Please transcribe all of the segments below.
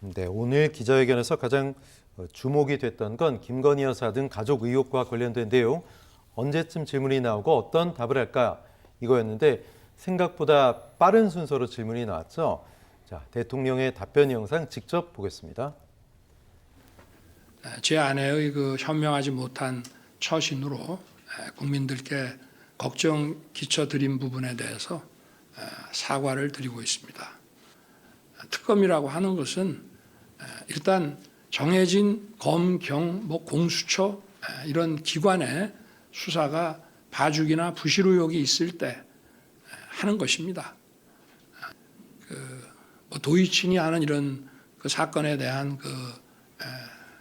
네, 오늘 기자회견에서 가장 주목이 됐던 건 김건희 여사 등 가족 의혹과 관련된 내용, 언제쯤 질문이 나오고 어떤 답을 할까 이거였는데 생각보다 빠른 순서로 질문이 나왔죠. 자, 대통령의 답변 영상 직접 보겠습니다. 제 아내의 그 현명하지 못한 처신으로 국민들께 걱정 끼쳐드린 부분에 대해서 사과를 드리고 있습니다. 특검이라고 하는 것은 일단 정해진 검, 경, 공수처 이런 기관의 수사가 봐주기나 부실 의혹이 있을 때 하는 것입니다. 도이친이 하는 이런 그 사건에 대한 그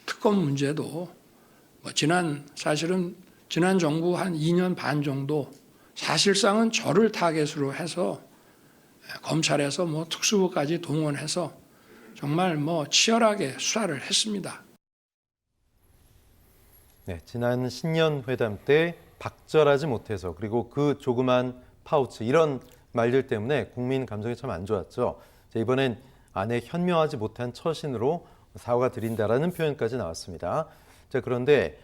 특검 문제도 사실은 지난 정부 한 2년 반 정도 사실상은 저를 타겟으로 해서 검찰에서 특수부까지 동원해서 정말 치열하게 수사를 했습니다. 네, 지난 신년 회담 때 박절하지 못해서 그리고 그 조그만 파우치 이런 말들 때문에 국민 감정이 참 안 좋았죠. 자, 이번엔 아내 현명하지 못한 처신으로 사과드린다라는 표현까지 나왔습니다. 자, 그런데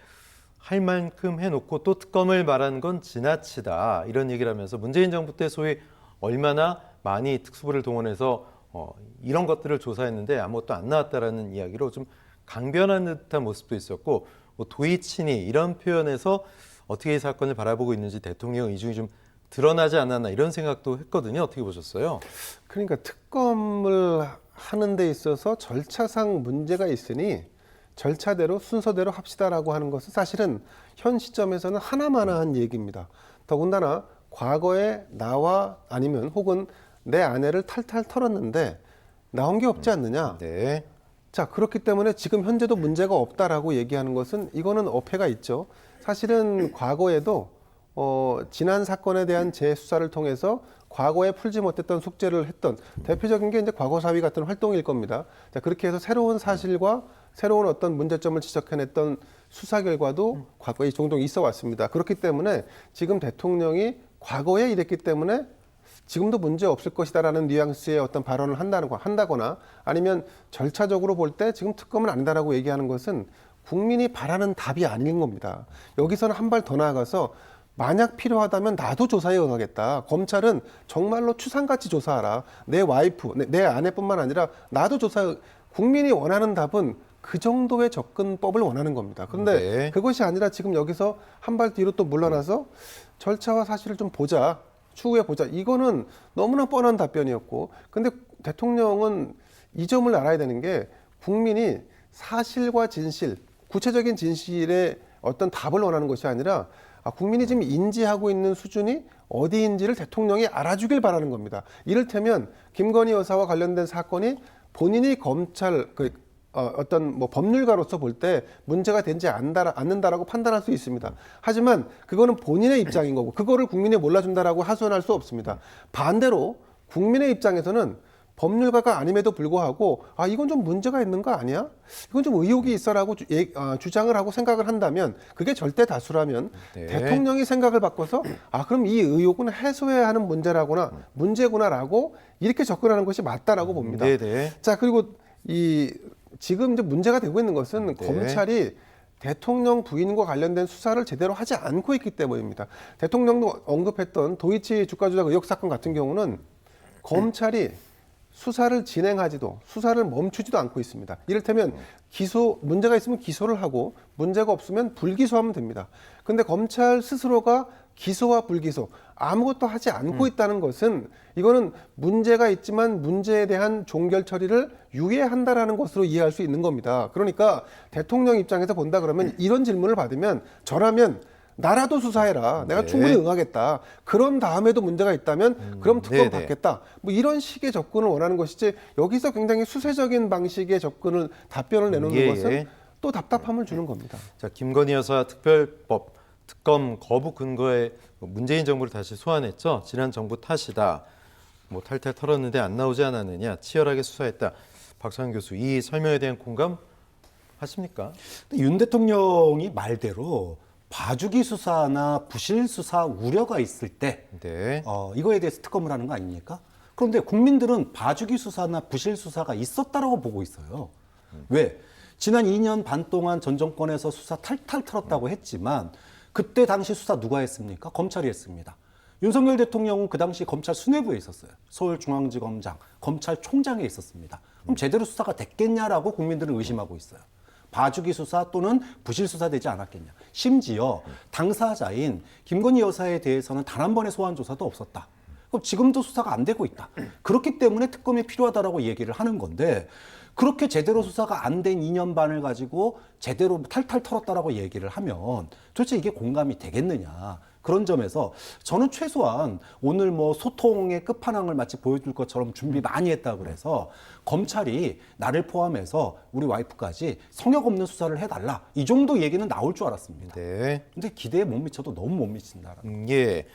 할 만큼 해놓고 또 특검을 말하는 건 지나치다 이런 얘기를 하면서 문재인 정부 때 소위 얼마나 많이 특수부를 동원해서 이런 것들을 조사했는데 아무것도 안 나왔다라는 이야기로 좀 강변한 듯한 모습도 있었고 도이친이 이런 표현에서 어떻게 이 사건을 바라보고 있는지 대통령 이중이 좀 드러나지 않았나 이런 생각도 했거든요. 어떻게 보셨어요? 그러니까 특검을 하는 데 있어서 절차상 문제가 있으니 절차대로 순서대로 합시다라고 하는 것은 사실은 현 시점에서는 하나마나한 얘기입니다. 더군다나 과거에 나와 아니면 혹은 내 아내를 탈탈 털었는데 나온 게 없지 않느냐. 네. 자, 그렇기 때문에 지금 현재도 문제가 없다라고 얘기하는 것은 이거는 어폐가 있죠. 사실은 과거에도 지난 사건에 대한 재수사를 통해서 과거에 풀지 못했던 숙제를 했던 대표적인 게 이제 과거사위 같은 활동일 겁니다. 자, 그렇게 해서 새로운 사실과 새로운 어떤 문제점을 지적해냈던 수사 결과도 과거에 종종 있어 왔습니다. 그렇기 때문에 지금 대통령이 과거에 이랬기 때문에 지금도 문제 없을 것이다라는 뉘앙스의 어떤 발언을 한다거나 아니면 절차적으로 볼 때 지금 특검은 아니다라고 얘기하는 것은 국민이 바라는 답이 아닌 겁니다. 여기서는 한 발 더 나아가서 만약 필요하다면 나도 조사에 응하겠다. 검찰은 정말로 추상같이 조사하라. 내 와이프, 내 아내뿐만 아니라 나도 조사. 국민이 원하는 답은 그 정도의 접근법을 원하는 겁니다. 그런데 네. 그것이 아니라 지금 여기서 한 발 뒤로 또 물러나서 절차와 사실을 좀 보자. 추후에 보자. 이거는 너무나 뻔한 답변이었고, 근데 대통령은 이 점을 알아야 되는 게 국민이 사실과 진실, 구체적인 진실의 어떤 답을 원하는 것이 아니라 국민이 지금 인지하고 있는 수준이 어디인지를 대통령이 알아주길 바라는 겁니다. 이를테면 김건희 여사와 관련된 사건이 본인이 검찰 어떤 법률가로서 볼 때 문제가 되지 않는다라고 판단할 수 있습니다. 하지만 그거는 본인의 입장인 거고 그거를 국민이 몰라준다라고 하소연할 수 없습니다. 반대로 국민의 입장에서는 법률가가 아님에도 불구하고 이건 좀 문제가 있는 거 아니야? 이건 좀 의혹이 있어라고 주장을 하고 생각을 한다면 그게 절대 다수라면 네. 대통령이 생각을 바꿔서 그럼 이 의혹은 해소해야 하는 문제구나라고 이렇게 접근하는 것이 맞다라고 봅니다. 네네. 자, 그리고 지금 이제 문제가 되고 있는 것은 네. 검찰이 대통령 부인과 관련된 수사를 제대로 하지 않고 있기 때문입니다. 대통령도 언급했던 도이치 주가 조작 의혹 사건 같은 경우는 검찰이 수사를 멈추지도 않고 있습니다. 이를테면 문제가 있으면 기소를 하고 문제가 없으면 불기소하면 됩니다. 근데 검찰 스스로가 기소와 불기소 아무것도 하지 않고 있다는 것은 이거는 문제가 있지만 문제에 대한 종결 처리를 유예한다라는 것으로 이해할 수 있는 겁니다. 그러니까 대통령 입장에서 본다 그러면 이런 질문을 받으면 저라면 나라도 수사해라. 내가 네. 충분히 응하겠다. 그런 다음에도 문제가 있다면 그럼 특검 네네. 받겠다. 이런 식의 접근을 원하는 것이지 여기서 굉장히 수세적인 방식의 답변을 내놓는 것은 또 답답함을 주는 겁니다. 자, 김건희 여사 특별법 특검 거부 근거에 문재인 정부를 다시 소환했죠. 지난 정부 탓이다. 탈탈 털었는데 안 나오지 않았느냐. 치열하게 수사했다. 박상현 교수, 이 설명에 대한 공감 하십니까? 윤 대통령이 말대로 봐주기 수사나 부실 수사 우려가 있을 때 네. 이거에 대해서 특검을 하는 거 아닙니까? 그런데 국민들은 봐주기 수사나 부실 수사가 있었다라고 보고 있어요. 왜? 지난 2년 반 동안 전 정권에서 수사 탈탈 털었다고 했지만 그때 당시 수사 누가 했습니까? 검찰이 했습니다. 윤석열 대통령은 그 당시 검찰 수뇌부에 있었어요. 서울중앙지검장, 검찰총장에 있었습니다. 그럼 제대로 수사가 됐겠냐라고 국민들은 의심하고 있어요. 봐주기 수사 또는 부실 수사 되지 않았겠냐. 심지어 당사자인 김건희 여사에 대해서는 단 한 번의 소환 조사도 없었다. 그럼 지금도 수사가 안 되고 있다. 그렇기 때문에 특검이 필요하다라고 얘기를 하는 건데 그렇게 제대로 수사가 안 된 2년 반을 가지고 제대로 탈탈 털었다라고 얘기를 하면 도대체 이게 공감이 되겠느냐. 그런 점에서 저는 최소한 오늘 뭐 소통의 끝판왕을 마치 보여줄 것처럼 준비 많이 했다 그래서 검찰이 나를 포함해서 우리 와이프까지 성역 없는 수사를 해달라. 이 정도 얘기는 나올 줄 알았습니다. 네. 근데 기대에 못 미쳐도 너무 못 미친다. 예.